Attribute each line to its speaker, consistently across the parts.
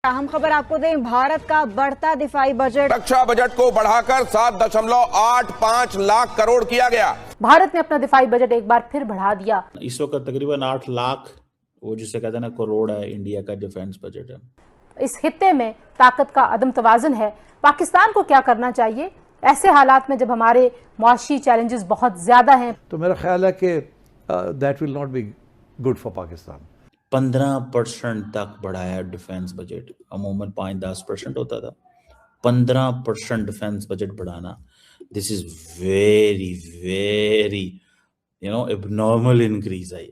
Speaker 1: अहम खबर आपको दें, भारत का बढ़ता दिफाई बजट,
Speaker 2: रक्षा बजट को बढ़ाकर 7.85 लाख करोड़ किया गया।
Speaker 3: भारत ने अपना दिफाई बजट एक बार फिर बढ़ा दिया।
Speaker 4: इस वक्त तकरीबन 8 लाख वो जिसे कहते हैं ना करोड़ है इंडिया का डिफेंस बजट है।
Speaker 3: इस खित्ते में ताकत का अदम तवाज़ुन है। पाकिस्तान को क्या करना चाहिए ऐसे हालात में जब हमारे मुआशी चैलेंजेस बहुत ज्यादा हैं?
Speaker 5: तो मेरा ख्याल है कि that will not be good for Pakistan.
Speaker 4: 15% तक बढ़ाया डिफेंस बजट, अमूमन 5-10% होता था। 15% डिफेंस बजट बढ़ाना, this is very very abnormal increase है।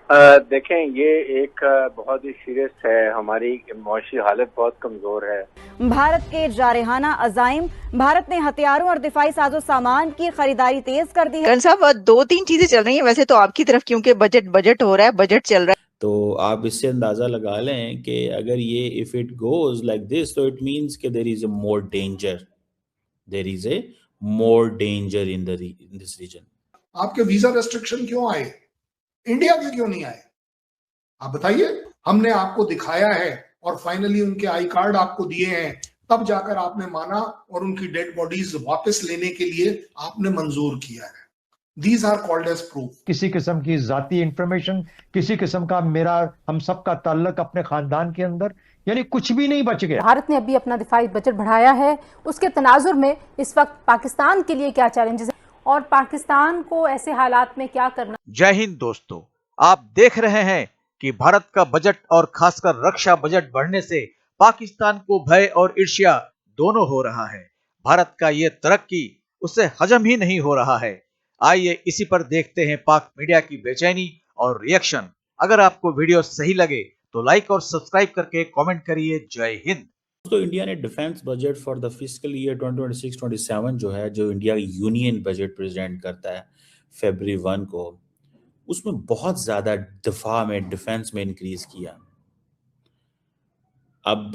Speaker 6: देखें, ये एक बहुत ही सीरियस है। हमारी मुआशी हालत बहुत कमजोर है।
Speaker 1: भारत के जारहाना अज़ाइम, भारत ने हथियारों और दिफाई साजो सामान की खरीदारी तेज कर दी है।
Speaker 7: करण साहब, 2-3 चीजें चल रही हैं वैसे तो आपकी तरफ, क्योंकि बजट हो रहा है, बजट चल रहा है।
Speaker 4: तो आप इससे अंदाजा लगा लें कि अगर ये if it goes like this तो इट मींस कि there is a more danger, there is a more danger in this region.
Speaker 8: आपके वीजा रेस्ट्रिक्शन क्यों आए, इंडिया के क्यों नहीं आए? आप बताइए। हमने आपको दिखाया है और फाइनली उनके आई कार्ड आपको दिए हैं, तब जाकर आपने माना और उनकी डेड बॉडीज वापस लेने के लिए आपने मंजूर किया है। These are called as proof.
Speaker 9: किसी किस्म की जाती इंफॉर्मेशन, किसी किस्म का मेरा हम सब का ताल्लुक अपने खानदान के अंदर, यानी कुछ भी नहीं बच गया।
Speaker 3: भारत ने अभी अपना दिफाई बजट बढ़ाया है, उसके तनाजुर में इस वक्त पाकिस्तान के लिए क्या चैलेंजेस हैं और पाकिस्तान को ऐसे हालात में क्या करना।
Speaker 10: जय हिंद दोस्तों, आप देख रहे हैं कि भारत का बजट और खासकर रक्षा बजट बढ़ने से पाकिस्तान को भय और ईर्ष्या दोनों हो रहा है। भारत का ये तरक्की उसे हजम ही नहीं हो रहा है। आइए इसी पर देखते हैं पाक मीडिया की बेचैनी और रिएक्शन। अगर आपको वीडियो सही लगे तो लाइक और सब्सक्राइब करके कमेंट करिए। जय हिंद।
Speaker 4: तो इंडिया ने defence budget for the fiscal year 2026-27 जो है, जो इंडिया यूनियन बजट प्रेजेंट करता है फरवरी 1 को, उसमें बहुत ज्यादा दफा में डिफेंस में इंक्रीज किया। अब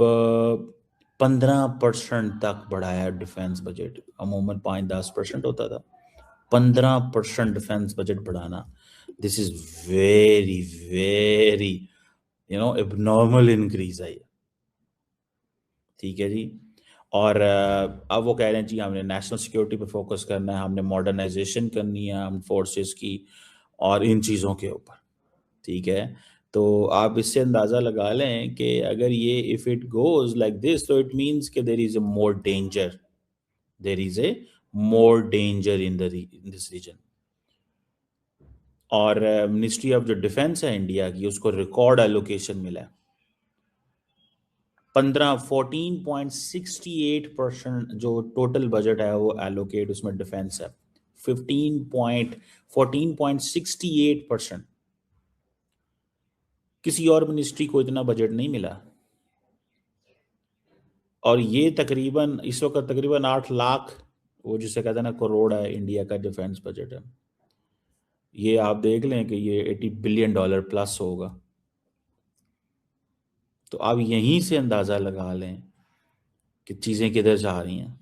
Speaker 4: 15% तक बढ़ाया डिफेंस बजट, अमूमन 5-10% होता था। 15% डिफेंस बजट बढ़ाना, this is very very abnormal increase है। ठीक है जी। और अब वो कह रहे हैं जी हमने नेशनल सिक्योरिटी पे फोकस करना है, हमने मॉडर्नाइजेशन करनी है हम फोर्सेस की और इन चीज़ों के ऊपर। ठीक है, तो आप इससे अंदाज़ा लगा लें कि अगर ये if it goes like this तो इट मींस कि there is a more danger, there is a more danger in this region. और मिनिस्ट्री ऑफ जो डिफेंस है इंडिया की, उसको रिकॉर्ड एलोकेशन मिला है। 14.68% जो टोटल बजट है वो एलोकेट उसमें डिफेंस है। 14.68%। किसी और मिनिस्ट्री को इतना बजट नहीं मिला। और ये तकरीबन इस वक्त तकरीबन 8 लाख वो जिसे कहते हैं ना करोड़ है इंडिया का डिफेंस बजट है। ये आप देख लें कि ये $80 बिलियन प्लस होगा। तो आप यहीं से अंदाज़ा लगा लें कि चीज़ें किधर जा रही हैं।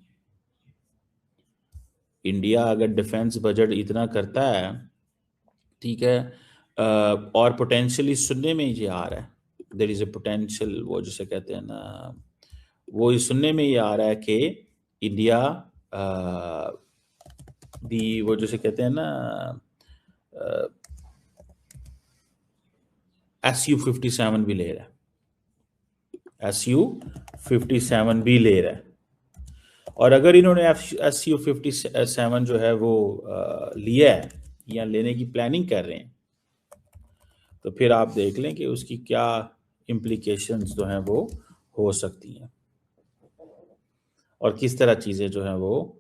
Speaker 4: इंडिया अगर डिफेंस बजट इतना करता है, ठीक है, और पोटेंशियली सुनने में ये आ रहा है, देयर इज़ ए पोटेंशियल, वो जिसे कहते हैं ना, वो सुनने में ये आ रहा है कि इंडिया भी वो जिसे कहते हैं ना SU-57 भी ले रहा है, SU-57 भी ले रहा है। और अगर इन्होंने SU-57 जो है वो लिया है या लेने की प्लानिंग कर रहे हैं, तो फिर आप देख लें कि उसकी क्या इम्प्लीकेशंस जो हैं वो हो सकती हैं और किस तरह चीज़ें जो हैं वो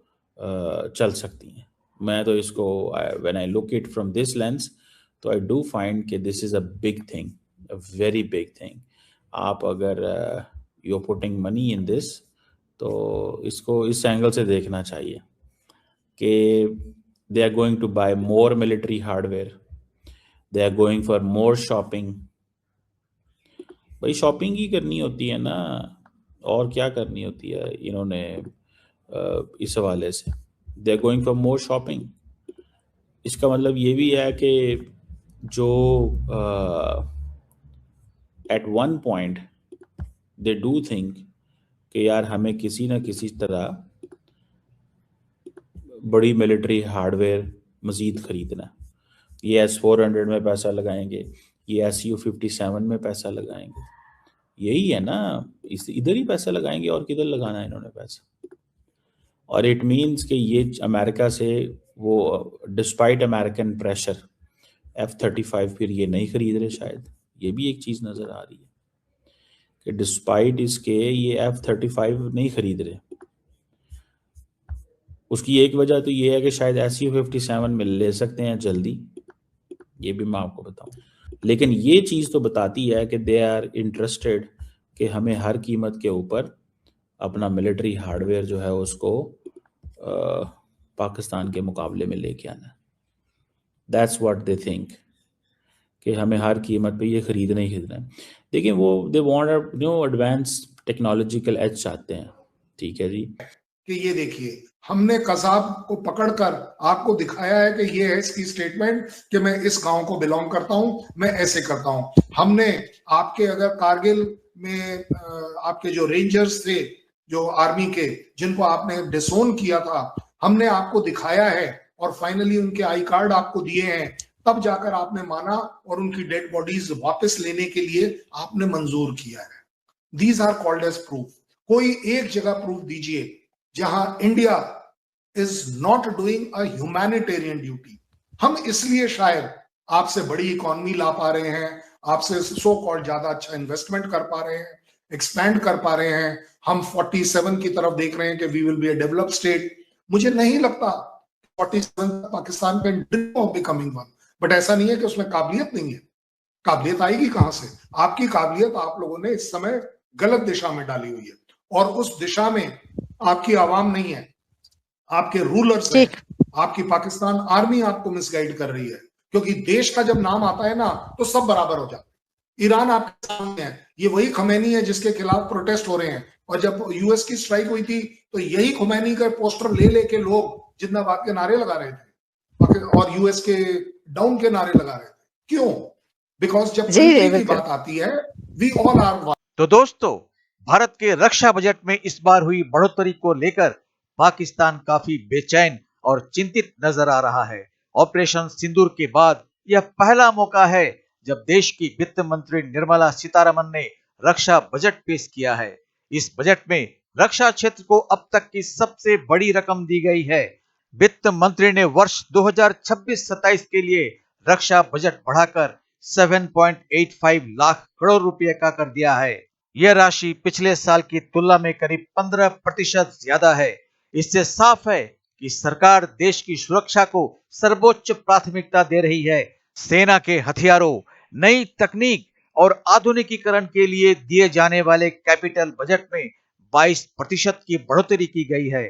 Speaker 4: चल सकती हैं। मैं तो इसको when I look it from this lens तो आई डू फाइंड कि this is a big thing, a very big thing. आप अगर you are putting money in this तो इसको इस एंगल से देखना चाहिए कि they are going to buy more military hardware, they are going for more shopping. भाई शॉपिंग ही करनी होती है ना, और क्या करनी होती है इन्होंने इस हवाले से। They are going for more shopping. इसका मतलब ये भी है कि जो at one point they do think कि यार हमें किसी ना किसी तरह बड़ी मिलिट्री हार्डवेयर मज़ीद खरीदना है। ये S-400 में पैसा लगाएंगे, ये Su-57 में पैसा लगाएंगे, यही है ना, इधर ही पैसा लगाएंगे और किधर लगाना है इन्होंने पैसा। और इट मीन्स कि ये अमेरिका से वो डिस्पाइट अमेरिकन प्रेशर F-35 फिर ये नहीं खरीद रहे शायद, ये भी एक चीज़ नज़र आ रही है कि डिस्पाइट इसके ये F-35 नहीं खरीद रहे। उसकी एक वजह तो ये है कि शायद Su-57 में ले सकते हैं जल्दी, ये भी मैं आपको बताऊं, लेकिन ये चीज़ तो बताती है कि दे आर इंटरेस्टेड कि हमें हर कीमत के ऊपर अपना मिलिट्री हार्डवेयर जो है उसको पाकिस्तान के मुकाबले में लेके आना। दैट्स व्हाट दे थिंक कि हमें हर कीमत पे ये खरीदना ही खरीदना है। देखिए वो they want advance technological edge चाहते हैं, ठीक है जी।
Speaker 8: कि ये देखिए हमने कसाब को पकड़कर आपको दिखाया है कि ये है इसकी स्टेटमेंट कि मैं इस गांव को बिलोंग करता हूं, मैं ऐसे करता हूं। हमने आपके अगर कारगिल में आपके जो रेंजर्स थे जो आर्मी के जिनको आपने डिसोन किया था, हमने आपको दिखाया है और फाइनली उनके आई कार्ड आपको दिए हैं, तब जाकर आपने माना और उनकी डेड बॉडीज वापस लेने के लिए आपने मंजूर किया है। These are called as proof. कोई एक जगह प्रूफ दीजिए जहां India is not doing a humanitarian duty. हम इसलिए शायद आपसे बड़ी इकोनॉमी ला पा रहे हैं, आपसे सो कॉल्ड ज्यादा अच्छा इन्वेस्टमेंट कर पा रहे हैं, एक्सपैंड कर पा रहे हैं। हम 47 की तरफ देख रहे हैं कि we will be a developed state. मुझे नहीं लगता 47 पाकिस्तान पे dream of becoming one, but ऐसा नहीं है कि उसमें काबिलियत नहीं है। काबिलियत आएगी कहां से? आपकी काबिलियत आप लोगों ने इस समय गलत दिशा में डाली हुई है और उस दिशा में आपकी आवाम नहीं है, आपके रूलर्स हैं, आपकी पाकिस्तान आर्मी आपको मिसगाइड कर रही है। क्योंकि देश का जब नाम आता है ना तो सब बराबर हो जाते हैं। ईरान आपके सामने है, ये वही खमैनी है जिसके खिलाफ प्रोटेस्ट हो रहे हैं। और जब यूएस की स्ट्राइक हुई थी तो यही खमैनी का पोस्टर ले लेके लोग जिंदाबाद के नारे लगा रहे थे और यूएस के डाउन के नारे लगा रहे थे। क्यों? बिकॉज जब की बात आती है वी ऑल आर वन।
Speaker 10: तो दोस्तों, भारत के रक्षा बजट में इस बार हुई बढ़ोतरी को लेकर पाकिस्तान काफी बेचैन और चिंतित नजर आ रहा है। ऑपरेशन सिंदूर के बाद यह पहला मौका है जब देश की वित्त मंत्री निर्मला सीतारमन ने रक्षा बजट पेश किया है। इस बजट में रक्षा क्षेत्र को अब तक की सबसे बड़ी रकम दी गई है। वित्त मंत्री ने वर्ष 2026-27 के लिए रक्षा बजट बढ़ाकर 7.85 लाख करोड़ रुपए का कर दिया है। यह राशि पिछले साल की तुलना में करीब 15% ज्यादा है। इससे साफ है कि सरकार देश की सुरक्षा को सर्वोच्च प्राथमिकता दे रही है। सेना के हथियारों, नई तकनीक और आधुनिकीकरण के लिए दिए जाने वाले कैपिटल बजट में 22% की बढ़ोतरी की गई है।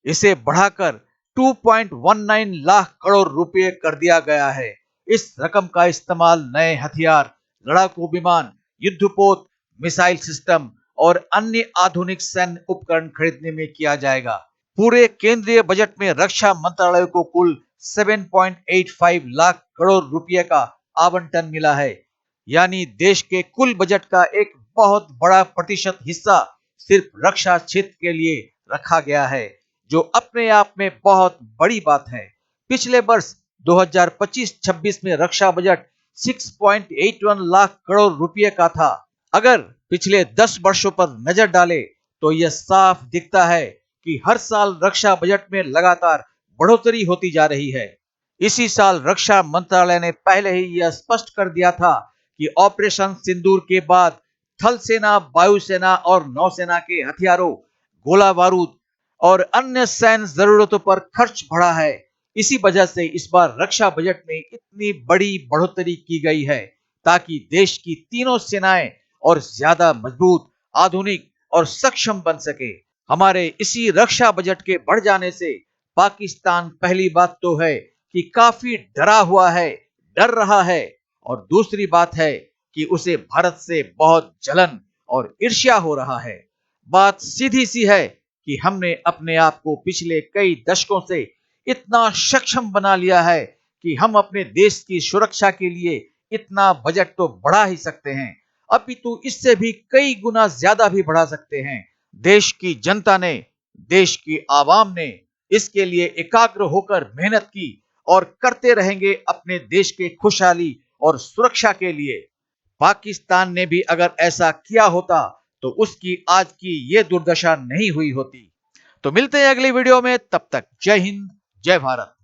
Speaker 10: इसे बढ़ाकर 2.19 लाख करोड़ रुपए कर दिया गया है। इस रकम का इस्तेमाल नए हथियार, लड़ाकू विमान, युद्धपोत, मिसाइल सिस्टम और अन्य आधुनिक सैन्य उपकरण खरीदने में किया जाएगा। पूरे केंद्रीय बजट में रक्षा मंत्रालय को कुल 7.85 लाख करोड़ रुपए का आवंटन मिला है। यानी देश के कुल बजट का एक बहुत बड़ा प्रतिशत हिस्सा सिर्फ रक्षा क्षेत्र के लिए रखा गया है, जो अपने आप में बहुत बड़ी बात है। पिछले वर्ष 2025-26 में रक्षा बजट 6.81 लाख करोड़ रुपए का था। अगर पिछले 10 वर्षों पर नजर डाले तो यह साफ दिखता है कि हर साल रक्षा बजट में लगातार बढ़ोतरी होती जा रही है। इसी साल रक्षा मंत्रालय ने पहले ही यह स्पष्ट कर दिया था कि ऑपरेशन सिंदूर के बाद थल सेना, वायुसेना और नौसेना के हथियारों, गोला बारूद और अन्य सैन्य जरूरतों पर खर्च बढ़ा है। इसी वजह से इस बार रक्षा बजट में इतनी बड़ी बढ़ोतरी की गई है ताकि देश की तीनों सेनाएं और ज्यादा मजबूत, आधुनिक और सक्षम बन सके। हमारे इसी रक्षा बजट के बढ़ जाने से पाकिस्तान पहली बात तो है कि काफी डरा हुआ है, डर रहा है, और दूसरी बात है कि उसे भारत से बहुत जलन और ईर्ष्या हो रहा है। बात सीधी सी है कि हमने अपने आप को पिछले कई दशकों से इतना सक्षम बना लिया है कि हम अपने देश की सुरक्षा के लिए इतना बजट तो बढ़ा ही सकते हैं। अपितु इससे भी कई गुना ज्यादा भी बढ़ा सकते हैं। देश की जनता ने, देश की आवाम ने इसके लिए एकाग्र होकर मेहनत की और करते रहेंगे अपने देश के खुशहाली और सुरक्षा के लिए। पाकिस्तान ने भी अगर ऐसा किया होता तो उसकी आज की ये दुर्दशा नहीं हुई होती। तो मिलते हैं अगली वीडियो में, तब तक जय हिंद, जय भारत।